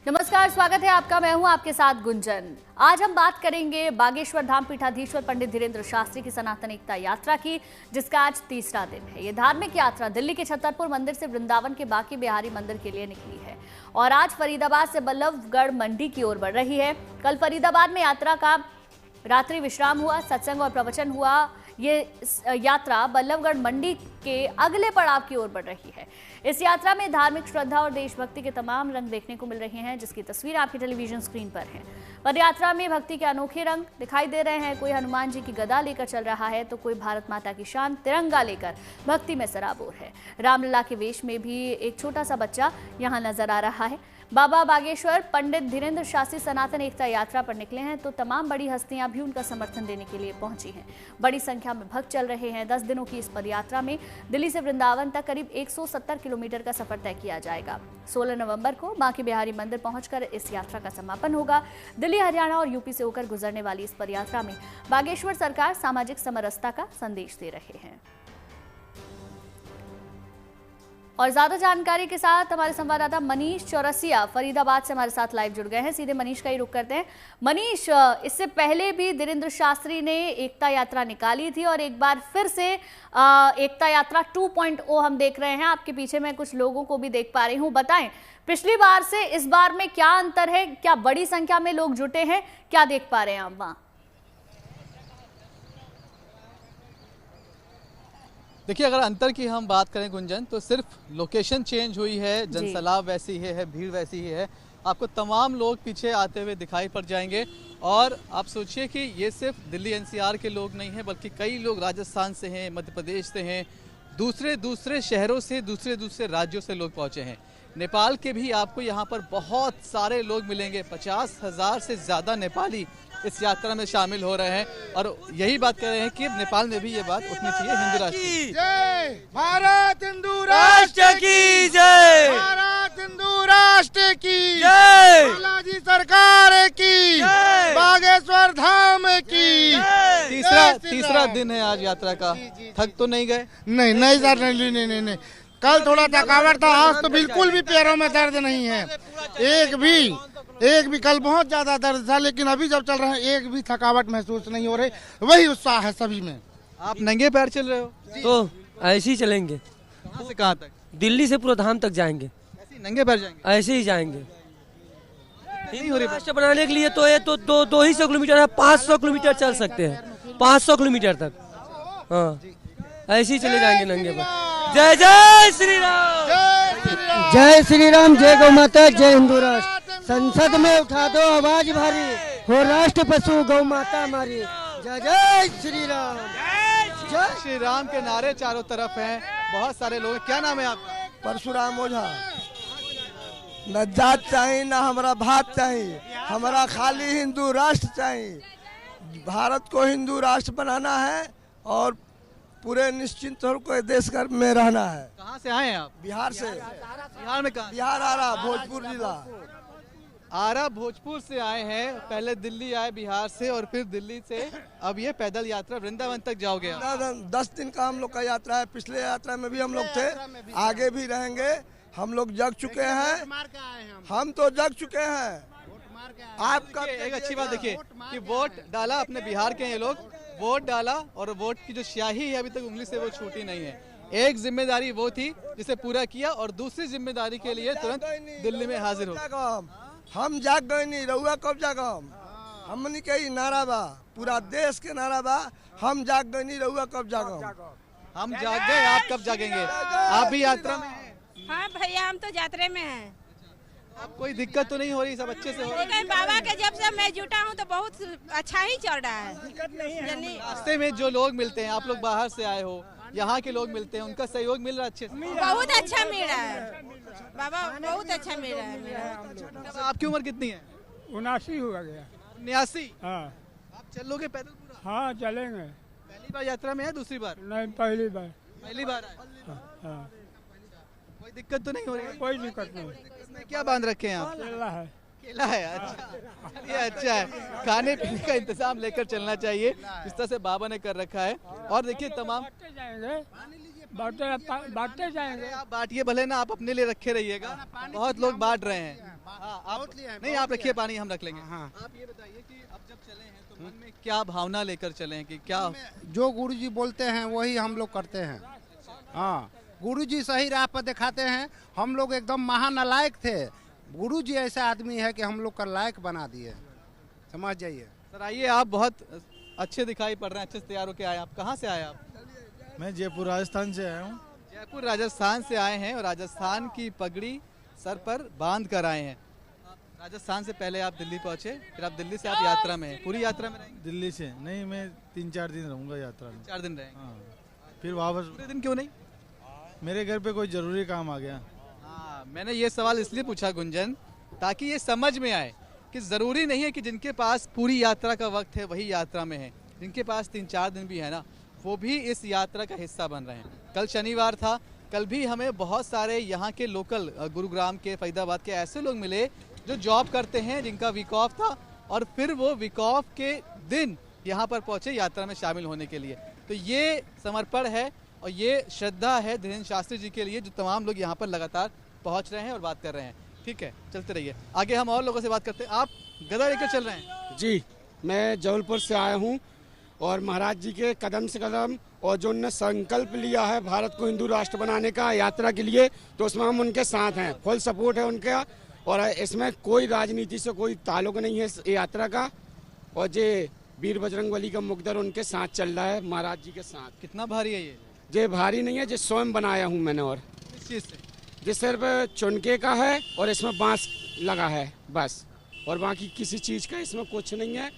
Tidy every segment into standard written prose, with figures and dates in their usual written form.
नमस्कार, स्वागत है आपका। मैं हूं आपके साथ गुंजन। आज हम बात करेंगे बागेश्वर धाम पीठाधीश्वर पंडित धीरेन्द्र शास्त्री की सनातन एकता यात्रा की, जिसका आज तीसरा दिन है। ये धार्मिक यात्रा दिल्ली के छतरपुर मंदिर से वृंदावन के बांके बिहारी मंदिर के लिए निकली है और आज फरीदाबाद से बल्लभगढ़ मंडी की ओर बढ़ रही है। कल फरीदाबाद में यात्रा का रात्रि विश्राम हुआ, सत्संग और प्रवचन हुआ। ये यात्रा बल्लभगढ़ मंडी के अगले पड़ाव की ओर बढ़ रही है। इस यात्रा में धार्मिक श्रद्धा और देशभक्ति के तमाम रंग देखने को मिल रहे हैं, जिसकी तस्वीर आपकी टेलीविजन स्क्रीन पर है। पद यात्रा में भक्ति के अनोखे रंग दिखाई दे रहे हैं। कोई हनुमान जी की गदा लेकर चल रहा है तो कोई भारत माता की शान तिरंगा लेकर भक्ति में सराबोर है। रामलला के वेश में भी एक छोटा सा बच्चा यहाँ नजर आ रहा है। बाबा बागेश्वर पंडित धीरेन्द्र शास्त्री सनातन एकता यात्रा पर निकले हैं तो तमाम बड़ी हस्तियां भी उनका समर्थन देने के लिए पहुंची हैं। बड़ी संख्या में भक्त चल रहे हैं। 10 दिनों की इस पदयात्रा में दिल्ली से वृंदावन तक करीब 170 किलोमीटर का सफर तय किया जाएगा। 16 नवंबर को बांके बिहारी मंदिर पहुंचकर इस यात्रा का समापन होगा। दिल्ली, हरियाणा और यूपी से होकर गुजरने वाली इस पदयात्रा में बागेश्वर सरकार सामाजिक समरसता का संदेश दे रहे हैं। और ज्यादा जानकारी के साथ हमारे संवाददाता मनीष चौरसिया फरीदाबाद से हमारे साथ लाइव जुड़ गए हैं। सीधे मनीष का ही रुख करते हैं। मनीष, इससे पहले भी धीरेन्द्र शास्त्री ने एकता यात्रा निकाली थी और एक बार फिर से एकता यात्रा 2.0 हम देख रहे हैं। आपके पीछे मैं कुछ लोगों को भी देख पा रही हूँ। बताएं, पिछली बार से इस बार में क्या अंतर है? क्या बड़ी संख्या में लोग जुटे हैं? क्या देख पा रहे हैं आप वहाँ? देखिए, अगर अंतर की हम बात करें गुंजन, तो सिर्फ लोकेशन चेंज हुई है, जनसलाब वैसी है, भीड़ वैसी ही है। आपको तमाम लोग पीछे आते हुए दिखाई पड़ जाएंगे और आप सोचिए कि ये सिर्फ दिल्ली एनसीआर के लोग नहीं हैं, बल्कि कई लोग राजस्थान से हैं, मध्य प्रदेश से हैं, दूसरे शहरों से, दूसरे राज्यों से लोग पहुँचे हैं। नेपाल के भी आपको यहाँ पर बहुत सारे लोग मिलेंगे। 50,000 से ज़्यादा नेपाली इस यात्रा में शामिल हो रहे हैं और यही बात कर रहे हैं कि नेपाल में भी ये बात उठनी चाहिए। हिंदू राष्ट्र की जय, भारत हिंदू राष्ट्र की जय, भारत हिंदू राष्ट्र की जय, बालाजी सरकार की जय, बागेश्वर धाम की। तीसरा दिन है आज यात्रा का। थक तो नहीं गए? नहीं सर, नहीं। कल थोड़ा थकावट था, आज तो बिल्कुल भी पैरों में दर्द नहीं है। एक भी कल बहुत ज्यादा दर्द था, लेकिन अभी जब चल रहे हैं एक भी थकावट महसूस नहीं हो रही। वही उत्साह है सभी में। आप नंगे पैर चल रहे हो? तो ऐसे ही चलेंगे। कहाँ से कहाँ तक? दिल्ली से पूरा धाम तक जाएंगे। ऐसे नंगे पैर जाएंगे? ऐसे ही जाएंगे। नहीं हो रही राष्ट्र बनाने के लिए तो ये तो 200 किलोमीटर है, 500 किलोमीटर चल सकते हैं, 500 किलोमीटर तक। हाँ, ऐसे ही चले जाएंगे नंगे पैर। जय जय श्री राम, जय श्री राम, जय गौ माता, जय हिंदू राष्ट्र। संसद में उठा दो आवाज भारी, हो राष्ट्र पशु गौ माता हमारी। जय जय श्री राम, जय श्री राम के नारे चारों तरफ हैं। बहुत सारे लोग। क्या नाम है आपका? परशुराम ओझा। न जात चाहिए, न हमारा भात चाहिए, हमारा खाली हिंदू राष्ट्र चाहिए। भारत को हिंदू राष्ट्र बनाना है और पूरे निश्चिंत होकर देश में रहना है। कहाँ से आए हैं आप? बिहार से। बिहार में कहाँ? बिहार आरा, भोजपुर जिला। आरा भोजपुर से आए हैं। पहले दिल्ली आए बिहार से और फिर दिल्ली से अब ये पैदल यात्रा वृंदावन तक जाओगे आप? 10 दिन का हम लोग का यात्रा है। पिछले यात्रा में भी हम लोग थे, आगे भी रहेंगे। हम लोग जग चुके हैं, हम तो जग चुके हैं। आपका एक अच्छी बात देखिए कि वोट डाला, अपने बिहार के ये लोग वोट डाला और वोट की जो स्याही है अभी तक उंगली से वो छूटी नहीं है। एक जिम्मेदारी वो थी जिसे पूरा किया और दूसरी जिम्मेदारी के लिए तुरंत दिल्ली में हाजिर हो। हम जाग गए नहीं, रहुआ कब जागम? हमनी के ही नारा बा, पूरा देश के नारा बा, हम जाग गए नहीं, रहुआ कब जागम? हम जाग गए, आप कब जागेंगे? आप भी यात्रा में हैं? हाँ भैया, हम तो यात्रा में हैं। अब कोई दिक्कत तो नहीं हो रही? सब अच्छे से हो रही है? लेकिन बाबा के जब से मैं जुटा हूँ तो बहुत अच्छा ही चल रहा है। दिक्कत नहीं है। रास्ते में जो लोग मिलते हैं, आप लोग बाहर से आए हो, यहाँ के लोग मिलते हैं, उनका सहयोग मिल रहा है अच्छे से? बहुत अच्छा मिल रहा है बाबा, बहुत अच्छा मिल रहा है। आपकी उम्र कितनी है? 79 हुआ गया। 79? हाँ। आप चलोगे पैदल पूरा? हाँ चलेंगे। पहली बार यात्रा में है? दूसरी बार? नहीं, पहली बार। पहली बार आए। हाँ। कोई दिक्कत तो नहीं हो रही? कोई दिक्कत नहीं। इसमें क्या बांध रखे हैं आप? केला है। केला है? अच्छा, ये अच्छा है। खाने पीने का इंतजाम लेकर चलना चाहिए, इस तरह से बाबा ने कर रखा है। और देखिए तमाम जाएंगे, बांटते जाएंगे। आप बांटिए भले ना, आप अपने लिए रखे रहिएगा। बहुत लोग बांट रहे हैं। हाँ, आप बहुत लिया है, नहीं, बहुत आप रखिए लिया है। पानी, हम रख लेंगे। हाँ। आप ये बताइए कि अब जब चले हैं तो मन में क्या भावना लेकर चले हैं कि क्या जो गुरुजी बोलते हैं वही हम लोग करते हैं। हाँ, गुरुजी सही राह पर दिखाते हैं। हम लोग एकदम महानालायक थे, गुरुजी ऐसा आदमी है कि हम लोग का लायक बना दिए, समझ जाइए। सर आइए, आप बहुत अच्छे दिखाई पड़ रहे हैं, अच्छे से तैयार होके आए। आप कहाँ से आए? आप? मैं जयपुर राजस्थान से आया हूँ। जयपुर राजस्थान से आए हैं और राजस्थान की पगड़ी सर पर बांध कर आए हैं। राजस्थान से पहले आप दिल्ली पहुंचे, फिर आप दिल्ली से आप यात्रा में हैं। पूरी यात्रा में रहेंगे? दिल्ली से नहीं, मैं 3-4 दिन रहूँगा यात्रा में। 4 दिन रहेंगे। हाँ, फिर वापस। पूरे दिन क्यों नहीं? मेरे घर पे कोई ज़रूरी काम आ गया। हाँ, मैंने ये सवाल इसलिए पूछा गुंजन, ताकि ये समझ में आए कि ज़रूरी नहीं है कि जिनके पास पूरी यात्रा का वक्त है वही यात्रा में है। जिनके पास 3-4 दिन भी है ना, वो भी इस यात्रा का हिस्सा बन रहे हैं। कल शनिवार था, कल भी हमें बहुत सारे यहाँ के लोकल गुरुग्राम के, फरीदाबाद के ऐसे लोग मिले जो जॉब करते हैं, जिनका वीक ऑफ था और फिर वो वीक ऑफ के दिन यहाँ पर पहुँचे यात्रा में शामिल होने के लिए। तो ये समर्पण है और ये श्रद्धा है धीरेन्द्र शास्त्री जी के लिए, जो तमाम लोग यहाँ पर लगातार पहुँच रहे हैं और बात कर रहे हैं। ठीक है, चलते रहिए, आगे हम और लोगों से बात करते हैं। आप गदा लेकर चल रहे हैं? जी, मैं जबलपुर से आया हूँ और महाराज जी के कदम से कदम और जो उन्होंने संकल्प लिया है भारत को हिंदू राष्ट्र बनाने का यात्रा के लिए, तो उसमें हम उनके साथ हैं, फुल सपोर्ट है उनका। और इसमें कोई राजनीति से कोई ताल्लुक नहीं है इस यात्रा का। और जे वीर बजरंगबली का मुकद्दर उनके साथ चल रहा है, महाराज जी के साथ। कितना भारी है ये? ये भारी नहीं है, जो स्वयं बनाया हूँ मैंने। और किस चीज़ से? जिस सिर्फ चुनके का है और इसमें बांस लगा है बस, और बाकी किसी चीज़ का इसमें कुछ नहीं है।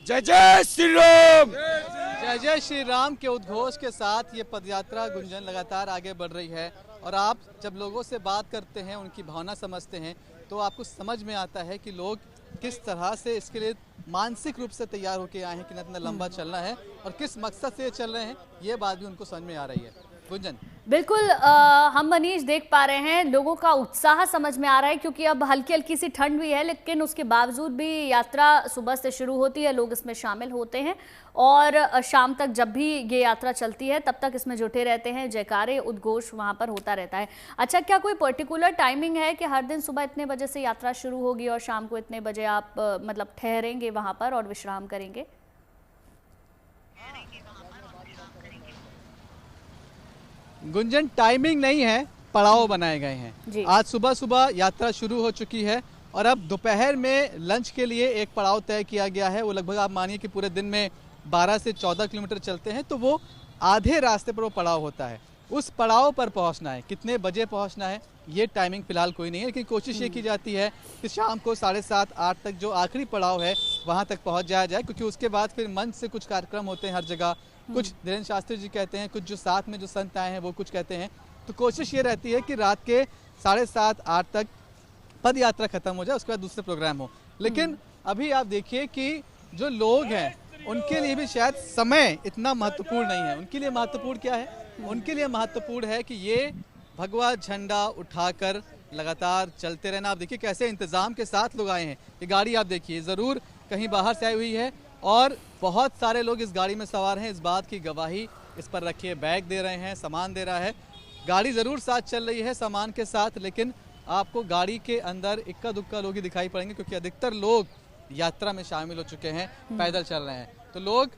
जय जय श्री राम। जय जय श्री राम के उद्घोष के साथ ये पदयात्रा गुंजन लगातार आगे बढ़ रही है। और आप जब लोगों से बात करते हैं, उनकी भावना समझते हैं, तो आपको समझ में आता है कि लोग किस तरह से इसके लिए मानसिक रूप से तैयार होकर आए हैं कि इतना लंबा चलना है और किस मकसद से चल रहे हैं, ये बात भी उनको समझ में आ रही है। गुंजन, बिल्कुल हम मनीष देख पा रहे हैं, लोगों का उत्साह समझ में आ रहा है, क्योंकि अब हल्की हल्की सी ठंड भी है, लेकिन उसके बावजूद भी यात्रा सुबह से शुरू होती है, लोग इसमें शामिल होते हैं और शाम तक जब भी ये यात्रा चलती है तब तक इसमें जुटे रहते हैं, जयकारे उद्घोष वहाँ पर होता रहता है। अच्छा, क्या कोई पर्टिकुलर टाइमिंग है कि हर दिन सुबह इतने बजे से यात्रा शुरू होगी और शाम को इतने बजे आप मतलब ठहरेंगे वहाँ पर और विश्राम करेंगे? गुंजन, टाइमिंग नहीं है, पड़ाव बनाए गए हैं। आज सुबह सुबह यात्रा शुरू हो चुकी है और अब दोपहर में लंच के लिए एक पड़ाव तय किया गया है। वो लगभग आप मानिए कि पूरे दिन में 12 से 14 किलोमीटर चलते हैं, तो वो आधे रास्ते पर वो पड़ाव होता है। उस पड़ाव पर पहुंचना है, कितने बजे पहुंचना है, ये टाइमिंग फिलहाल कोई नहीं है, लेकिन कोशिश ये की जाती है कि शाम को 7:30-8 तक जो आखिरी पड़ाव है वहाँ तक पहुँच जाया जाए, क्योंकि उसके बाद फिर मंच से कुछ कार्यक्रम होते हैं हर जगह। कुछ धीरेन्द्र शास्त्री जी कहते हैं, कुछ जो साथ में जो संत आए हैं वो कुछ कहते हैं। तो कोशिश ये रहती है कि रात के 7:30-8 तक पद यात्रा खत्म हो जाए, उसके बाद दूसरे प्रोग्राम हो। लेकिन अभी आप देखिए कि जो लोग हैं उनके लिए भी शायद समय इतना महत्वपूर्ण नहीं है। उनके लिए महत्वपूर्ण क्या है? उनके लिए महत्वपूर्ण है कि ये भगवा झंडा उठाकर लगातार चलते रहना। आप देखिए कैसे इंतजाम के साथ लोग आए हैं। ये गाड़ी आप देखिए, ज़रूर कहीं बाहर से आई हुई है और बहुत सारे लोग इस गाड़ी में सवार हैं। इस बात की गवाही इस पर रखिए, बैग दे रहे हैं, सामान दे रहा है। गाड़ी ज़रूर साथ चल रही है सामान के साथ, लेकिन आपको गाड़ी के अंदर इक्का दुक्का लोग ही दिखाई पड़ेंगे, क्योंकि अधिकतर लोग यात्रा में शामिल हो चुके हैं, पैदल चल रहे हैं। तो लोग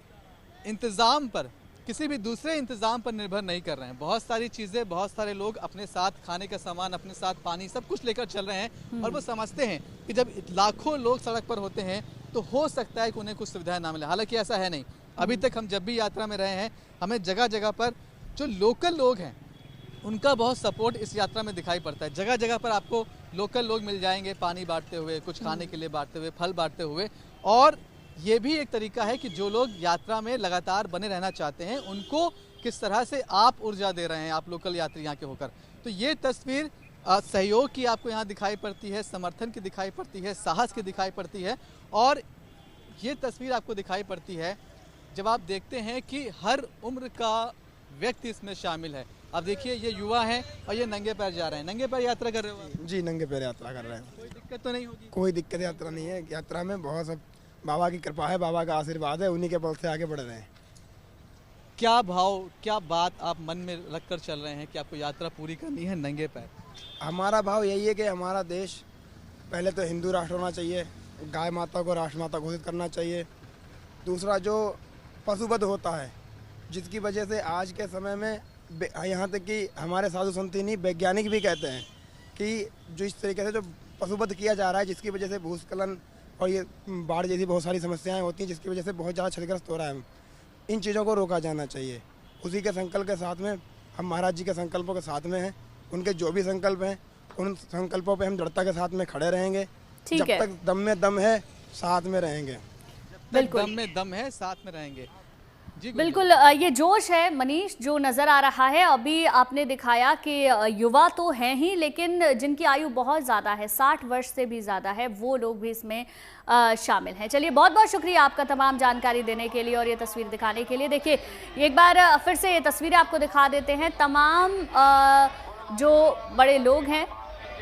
इंतज़ाम पर, किसी भी दूसरे इंतज़ाम पर निर्भर नहीं कर रहे हैं। बहुत सारी चीज़ें, बहुत सारे लोग अपने साथ खाने का सामान, अपने साथ पानी, सब कुछ लेकर चल रहे हैं। और वो समझते हैं कि जब लाखों लोग सड़क पर होते हैं तो हो सकता है कि उन्हें कुछ सुविधाएं ना मिले। हालांकि ऐसा है नहीं। अभी तक हम जब भी यात्रा में रहे हैं, हमें जगह जगह पर जो लोकल लोग हैं उनका बहुत सपोर्ट इस यात्रा में दिखाई पड़ता है। जगह जगह पर आपको लोकल लोग मिल जाएंगे, पानी बांटते हुए, कुछ खाने के लिए बांटते हुए, फल बांटते हुए। और ये भी एक तरीका है कि जो लोग यात्रा में लगातार बने रहना चाहते हैं उनको किस तरह से आप ऊर्जा दे रहे हैं, आप लोकल यात्री यहाँ के होकर। तो ये तस्वीर सहयोग की आपको यहाँ दिखाई पड़ती है, समर्थन की दिखाई पड़ती है, साहस की दिखाई पड़ती है। और ये तस्वीर आपको दिखाई पड़ती है जब आप देखते हैं कि हर उम्र का व्यक्ति इसमें शामिल है। अब देखिए, ये युवा हैं और ये नंगे पैर जा रहे हैं। नंगे पैर यात्रा कर रहे हो? जी, नंगे पैर यात्रा कर रहे हैं। कोई दिक्कत तो नहीं होगी? कोई दिक्कत यात्रा नहीं है। यात्रा में बहुत सब बाबा की कृपा है, बाबा का आशीर्वाद है, उन्हीं के बल से आगे बढ़ रहे हैं। क्या भाव, क्या बात आप मन में रख कर चल रहे हैं कि आपको यात्रा पूरी करनी है नंगे पैर? हमारा भाव यही है कि हमारा देश पहले तो हिंदू राष्ट्र होना चाहिए, गाय माता को राष्ट्रमाता घोषित करना चाहिए। दूसरा जो पशुवध होता है, जिसकी वजह से आज के समय में यहाँ तक कि हमारे साधु संत ही नहीं, वैज्ञानिक भी कहते हैं कि जो इस तरीके से जो पशुवध किया जा रहा है, जिसकी वजह से भूस्खलन और ये बाढ़ जैसी बहुत सारी समस्याएं होती हैं, जिसकी वजह से बहुत ज़्यादा क्षतिग्रस्त हो रहा है। इन चीज़ों को रोका जाना चाहिए। उसी के संकल्प के साथ में हम महाराज जी के संकल्पों के साथ में हैं। उनके जो भी संकल्प हैं, उन संकल्पों पे हम दृढ़ता के साथ में खड़े रहेंगे। जब तक दम में दम है, साथ में रहेंगे। दम में दम है, साथ में रहेंगे। बिल्कुल, ये जोश है मनीष जो नज़र आ रहा है। अभी आपने दिखाया कि युवा तो हैं ही, लेकिन जिनकी आयु बहुत ज़्यादा है, 60 वर्ष से भी ज़्यादा है, वो लोग भी इसमें शामिल हैं। चलिए, बहुत बहुत शुक्रिया आपका तमाम जानकारी देने के लिए और ये तस्वीर दिखाने के लिए। देखिए, एक बार फिर से ये तस्वीरें आपको दिखा देते हैं। तमाम जो बड़े लोग हैं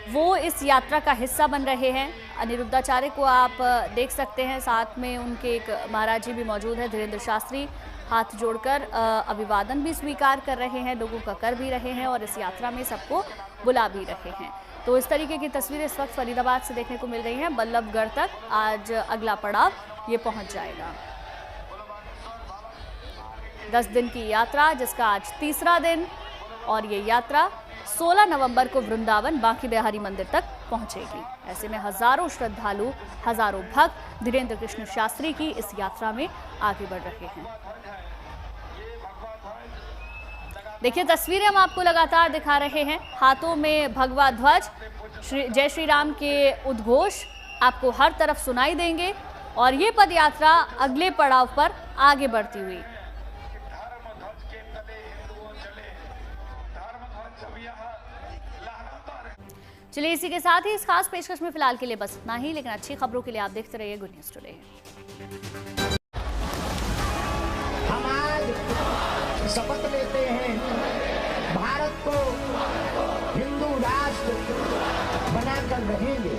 वो इस यात्रा का हिस्सा बन रहे हैं। अनिरुद्धाचार्य को आप देख सकते हैं, साथ में उनके एक महाराज जी भी मौजूद है, धीरेन्द्र शास्त्री, हाथ जोड़कर अभिवादन भी स्वीकार कर रहे हैं, लोगों का कर भी रहे हैं और इस यात्रा में सबको बुला भी रहे हैं। तो इस तरीके की तस्वीरें इस वक्त फरीदाबाद से देखने को मिल रही हैं। बल्लभगढ़ तक आज अगला पड़ाव ये पहुंच जाएगा। 10 दिन की यात्रा, जिसका आज तीसरा दिन, और ये यात्रा 16 नवंबर को वृंदावन बांकी बिहारी मंदिर तक पहुंचेगी। ऐसे में हजारों श्रद्धालु, हजारों भक्त धीरेन्द्र कृष्ण शास्त्री की इस यात्रा में आगे बढ़ रहे हैं। देखिए, तस्वीरें हम आपको लगातार दिखा रहे हैं। हाथों में भगवा ध्वज, जय श्री राम के उद्घोष आपको हर तरफ सुनाई देंगे और ये पद यात्रा अगले पड़ाव पर आगे बढ़ती हुई। चलिए, इसी के साथ ही इस खास पेशकश में फिलहाल के लिए बस इतना ही, लेकिन अच्छी खबरों के लिए आप देखते रहिए गुड न्यूज़ टुडे। हम आज शपथ लेते हैं भारत को हिंदू राष्ट्र बनाकर रहेंगे।